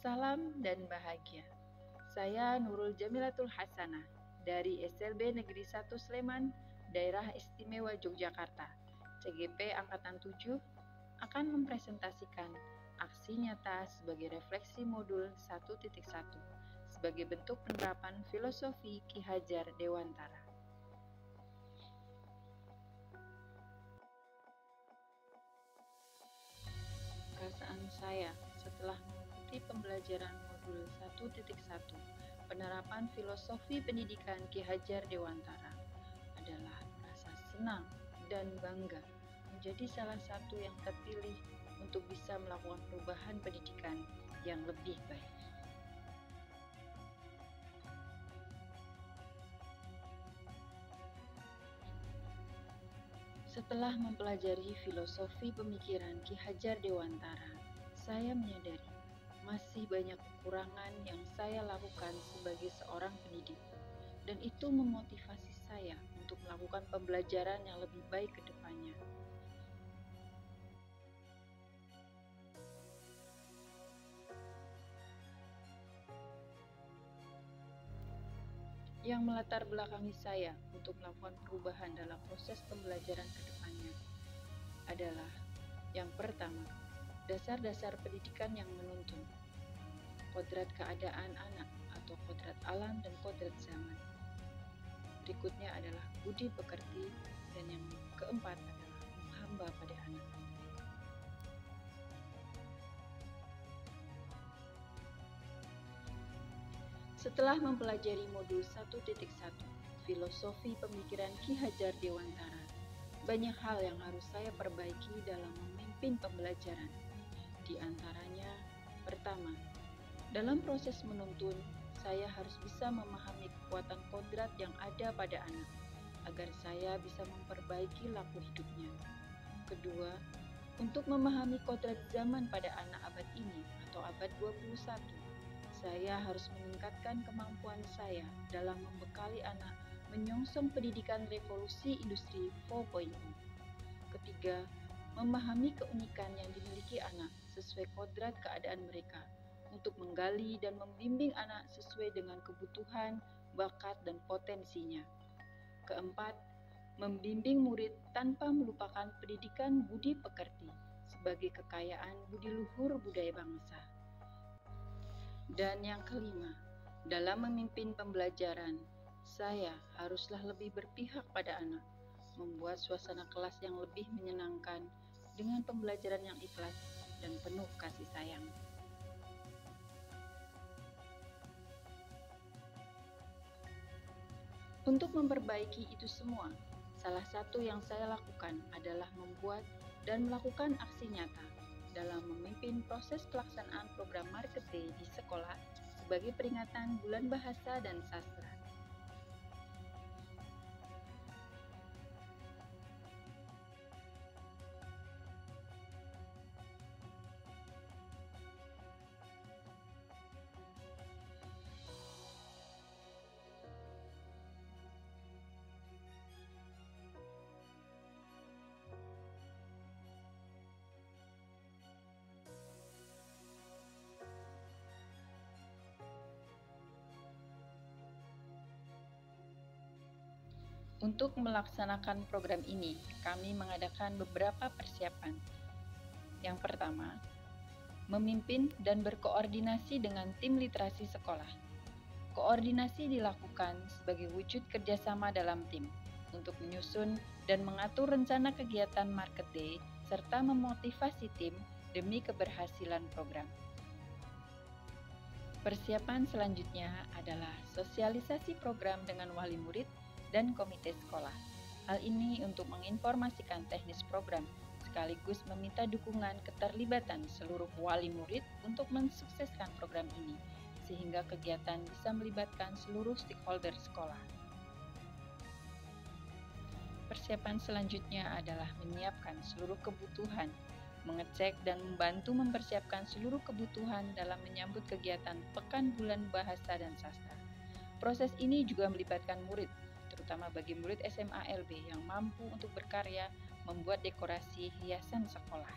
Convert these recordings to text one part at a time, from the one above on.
Salam dan bahagia. Saya Nurul Jamilatul Hasanah dari SLB Negeri 1 Sleman, Daerah Istimewa Yogyakarta, CGP Angkatan 7, akan mempresentasikan aksi nyata sebagai refleksi modul 1.1 sebagai bentuk penerapan filosofi Ki Hajar Dewantara. Perasaan saya setelah mengikuti pembelajaran modul 1.1 penerapan filosofi pendidikan Ki Hajar Dewantara adalah merasa senang dan bangga menjadi salah satu yang terpilih untuk bisa melakukan perubahan pendidikan yang lebih baik. Setelah mempelajari filosofi pemikiran Ki Hajar Dewantara, saya menyadari masih banyak kekurangan yang saya lakukan sebagai seorang pendidik, dan itu memotivasi saya untuk melakukan pembelajaran yang lebih baik ke depannya. Yang melatar belakangi saya untuk melakukan perubahan dalam proses pembelajaran ke depannya adalah yang pertama, dasar-dasar pendidikan yang menuntun, kodrat keadaan anak atau kodrat alam dan kodrat zaman. Berikutnya adalah budi pekerti, dan yang keempat adalah menghamba pada anak. Setelah mempelajari modul 1.1 filosofi pemikiran Ki Hajar Dewantara, banyak hal yang harus saya perbaiki dalam memimpin pembelajaran. Di antaranya, pertama, dalam proses menuntun, saya harus bisa memahami kekuatan kodrat yang ada pada anak, agar saya bisa memperbaiki laku hidupnya. Kedua, untuk memahami kodrat zaman pada anak abad ini atau abad 21, saya harus meningkatkan kemampuan saya dalam membekali anak menyongsong pendidikan revolusi industri 4.0. Ketiga, memahami keunikan yang dimiliki anak sesuai kodrat keadaan mereka untuk menggali dan membimbing anak sesuai dengan kebutuhan, bakat, dan potensinya. Keempat, membimbing murid tanpa melupakan pendidikan budi pekerti sebagai kekayaan budi luhur budaya bangsa. Dan yang kelima, dalam memimpin pembelajaran, saya haruslah lebih berpihak pada anak, membuat suasana kelas yang lebih menyenangkan dengan pembelajaran yang ikhlas dan penuh kasih sayang. Untuk memperbaiki itu semua, salah satu yang saya lakukan adalah membuat dan melakukan aksi nyata dalam memimpin proses pelaksanaan program Market Day di sekolah sebagai peringatan Bulan Bahasa dan Sastra. Untuk melaksanakan program ini, kami mengadakan beberapa persiapan. Yang pertama, memimpin dan berkoordinasi dengan tim literasi sekolah. Koordinasi dilakukan sebagai wujud kerjasama dalam tim untuk menyusun dan mengatur rencana kegiatan Market Day serta memotivasi tim demi keberhasilan program. Persiapan selanjutnya adalah sosialisasi program dengan wali murid dan komite sekolah. Hal ini untuk menginformasikan teknis program, sekaligus meminta dukungan keterlibatan seluruh wali murid untuk mensukseskan program ini, sehingga kegiatan bisa melibatkan seluruh stakeholder sekolah. Persiapan selanjutnya adalah menyiapkan seluruh kebutuhan, mengecek dan membantu mempersiapkan seluruh kebutuhan dalam menyambut kegiatan Pekan Bulan Bahasa dan Sastra. Proses ini juga melibatkan murid, terutama bagi murid SMA LB yang mampu untuk berkarya membuat dekorasi hiasan sekolah.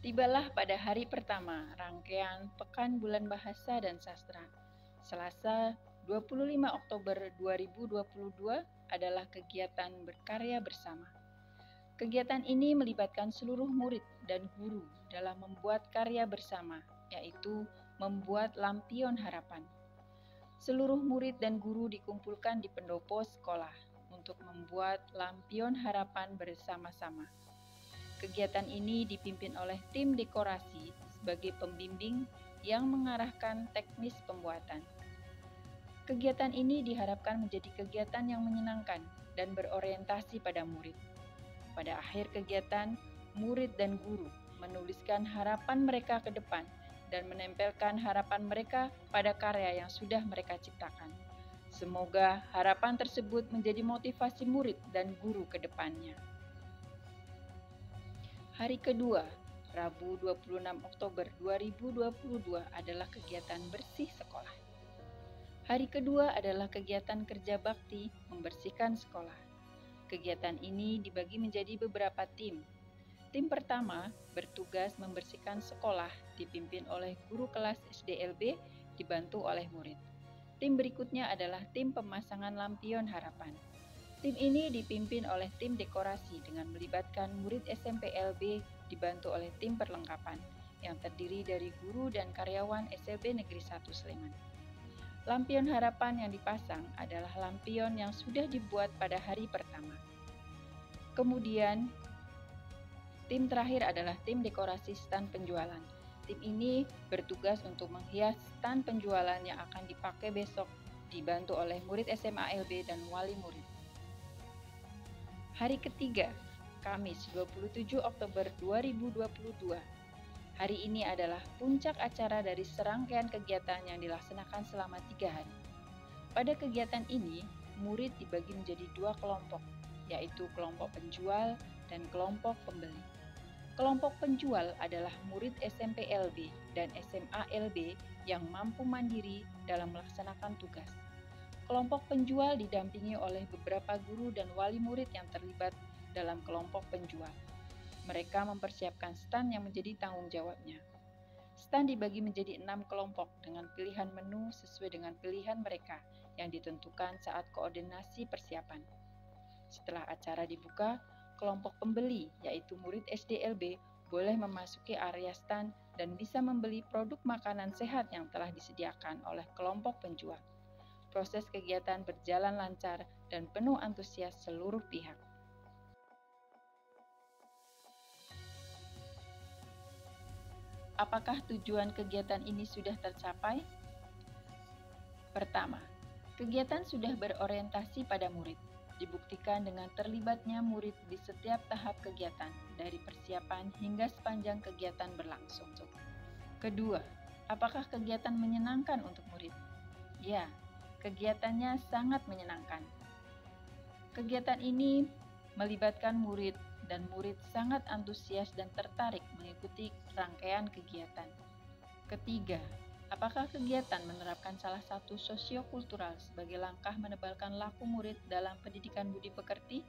Tibalah pada hari pertama rangkaian Pekan Bulan Bahasa dan Sastra. Selasa 25 Oktober 2022 adalah kegiatan berkarya bersama. Kegiatan ini melibatkan seluruh murid dan guru dalam membuat karya bersama, yaitu membuat lampion harapan. Seluruh murid dan guru dikumpulkan di pendopo sekolah untuk membuat lampion harapan bersama-sama. Kegiatan ini dipimpin oleh tim dekorasi sebagai pembimbing yang mengarahkan teknis pembuatan. Kegiatan ini diharapkan menjadi kegiatan yang menyenangkan dan berorientasi pada murid. Pada akhir kegiatan, murid dan guru menuliskan harapan mereka ke depan dan menempelkan harapan mereka pada karya yang sudah mereka ciptakan. Semoga harapan tersebut menjadi motivasi murid dan guru ke depannya. Hari kedua, Rabu 26 Oktober 2022 adalah kegiatan bersih sekolah. Hari kedua adalah kegiatan kerja bakti membersihkan sekolah. Kegiatan ini dibagi menjadi beberapa tim. Tim pertama bertugas membersihkan sekolah dipimpin oleh guru kelas SDLB dibantu oleh murid. Tim berikutnya adalah tim pemasangan lampion harapan. Tim ini dipimpin oleh tim dekorasi dengan melibatkan murid SMP LB dibantu oleh tim perlengkapan yang terdiri dari guru dan karyawan SLB Negeri 1 Sleman. Lampion harapan yang dipasang adalah lampion yang sudah dibuat pada hari pertama. Kemudian, tim terakhir adalah tim dekorasi stand penjualan. Tim ini bertugas untuk menghias stand penjualan yang akan dipakai besok dibantu oleh murid SMA LB dan wali murid. Hari ketiga, Kamis 27 Oktober 2022. Hari ini adalah puncak acara dari serangkaian kegiatan yang dilaksanakan selama 3 hari. Pada kegiatan ini, murid dibagi menjadi 2 kelompok, yaitu kelompok penjual dan kelompok pembeli. Kelompok penjual adalah murid SMP LB dan SMA LB yang mampu mandiri dalam melaksanakan tugas. Kelompok penjual didampingi oleh beberapa guru dan wali murid yang terlibat dalam kelompok penjual. Mereka mempersiapkan stand yang menjadi tanggung jawabnya. Stand dibagi menjadi 6 kelompok dengan pilihan menu sesuai dengan pilihan mereka yang ditentukan saat koordinasi persiapan. Setelah acara dibuka, kelompok pembeli, yaitu murid SDLB, boleh memasuki area stand dan bisa membeli produk makanan sehat yang telah disediakan oleh kelompok penjual. Proses kegiatan berjalan lancar dan penuh antusias seluruh pihak. Apakah tujuan kegiatan ini sudah tercapai? Pertama, kegiatan sudah berorientasi pada murid. Dibuktikan dengan terlibatnya murid di setiap tahap kegiatan, dari persiapan hingga sepanjang kegiatan berlangsung. Kedua, apakah kegiatan menyenangkan untuk murid? Ya, kegiatannya sangat menyenangkan. Kegiatan ini melibatkan murid dan murid sangat antusias dan tertarik mengikuti rangkaian kegiatan. Ketiga, apakah kegiatan menerapkan salah satu sosiokultural sebagai langkah menebalkan laku murid dalam pendidikan budi pekerti?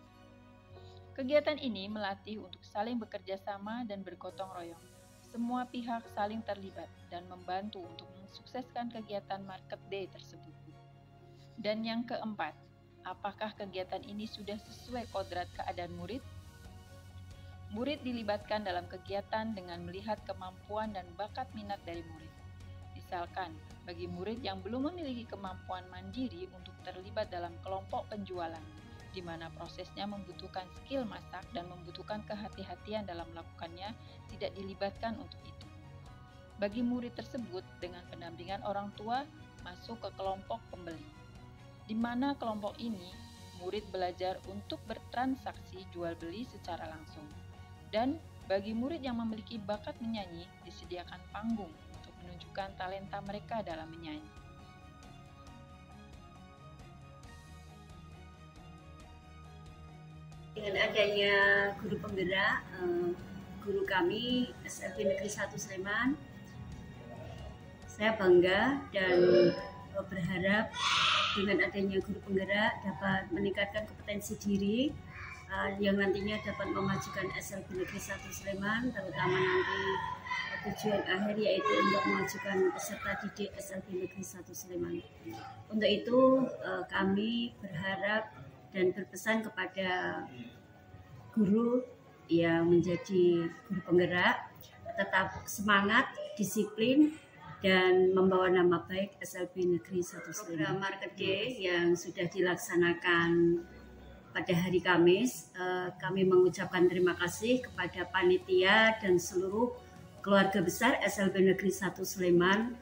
Kegiatan ini melatih untuk saling bekerja sama dan bergotong royong. Semua pihak saling terlibat dan membantu untuk mensukseskan kegiatan Market Day tersebut. Dan yang keempat, apakah kegiatan ini sudah sesuai kodrat keadaan murid? Murid dilibatkan dalam kegiatan dengan melihat kemampuan dan bakat minat dari murid. Misalkan, bagi murid yang belum memiliki kemampuan mandiri untuk terlibat dalam kelompok penjualan, di mana prosesnya membutuhkan skill masak dan membutuhkan kehati-hatian dalam melakukannya, tidak dilibatkan untuk itu. Bagi murid tersebut, dengan pendampingan orang tua, masuk ke kelompok pembeli, di mana kelompok ini murid belajar untuk bertransaksi jual beli secara langsung. Dan bagi murid yang memiliki bakat menyanyi, disediakan panggung untuk menunjukkan talenta mereka dalam menyanyi. Dengan adanya guru penggerak, guru kami SLB Negeri 1 Sleman, saya bangga dan berharap dengan adanya guru penggerak dapat meningkatkan kompetensi diri yang nantinya dapat memajukan SLB Negeri 1 Sleman, terutama nanti tujuan akhir yaitu untuk memajukan peserta didik SLB Negeri 1 Sleman. Untuk itu kami berharap dan berpesan kepada guru yang menjadi guru penggerak tetap semangat, disiplin, dan membawa nama baik SLB Negeri 1 Sleman. Program Market Day yang sudah dilaksanakan pada hari Kamis, kami mengucapkan terima kasih kepada panitia dan seluruh keluarga besar SLB Negeri 1 Sleman.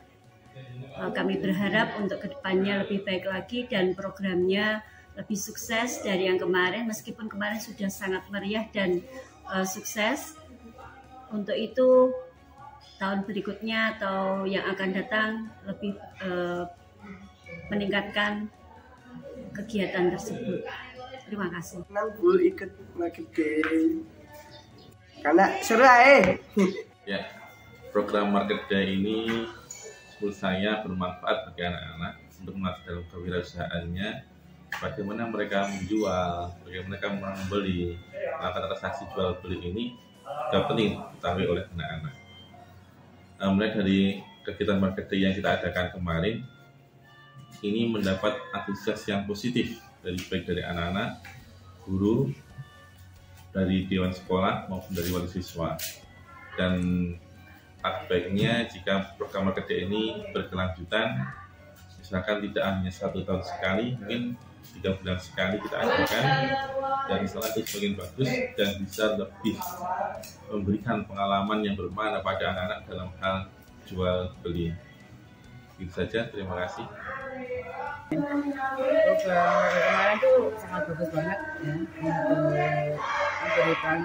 Kami berharap untuk kedepannya lebih baik lagi dan programnya lebih sukses dari yang kemarin, meskipun kemarin sudah sangat meriah dan sukses. Untuk itu tahun berikutnya atau yang akan datang lebih meningkatkan kegiatan tersebut. Terima kasih. Nangkul ikut Market Day karena seru aja. Ya, program Market Day ini menurut saya bermanfaat bagi anak-anak untuk melatih dalam kewirausahaannya, bagaimana mereka menjual, bagaimana mereka membeli, melakukan transaksi jual beli ini juga penting diketahui oleh anak-anak. Mulai dari kegiatan Market Day yang kita adakan kemarin, ini mendapat antusias yang positif baik dari anak-anak, guru, dari dewan sekolah maupun dari wali siswa. Dan baiknya jika program Market Day ini berkelanjutan, misalkan tidak hanya 1 tahun sekali, mungkin 3 bulan sekali kita adakan, dan misalnya itu semakin bagus dan bisa lebih memberikan pengalaman yang bermakna pada anak-anak dalam hal jual beli. Itu saja, terima kasih. Program kemarin itu sangat bagus banget ya, untuk memberikan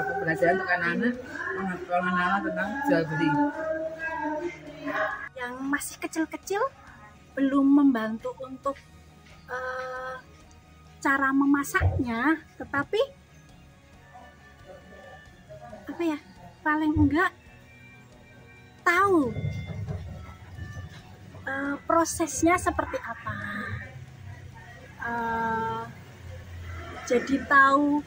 pembelajaran untuk anak-anak, pengetahuan tentang jual beli. Yang masih kecil-kecil belum membantu untuk cara memasaknya, tetapi apa ya, paling enggak tahu prosesnya seperti apa. Jadi tahu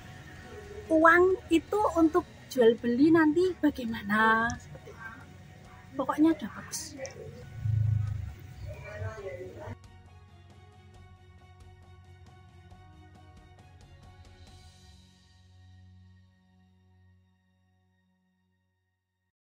uang itu untuk jual beli nanti bagaimana, seperti itu. Pokoknya udah bagus.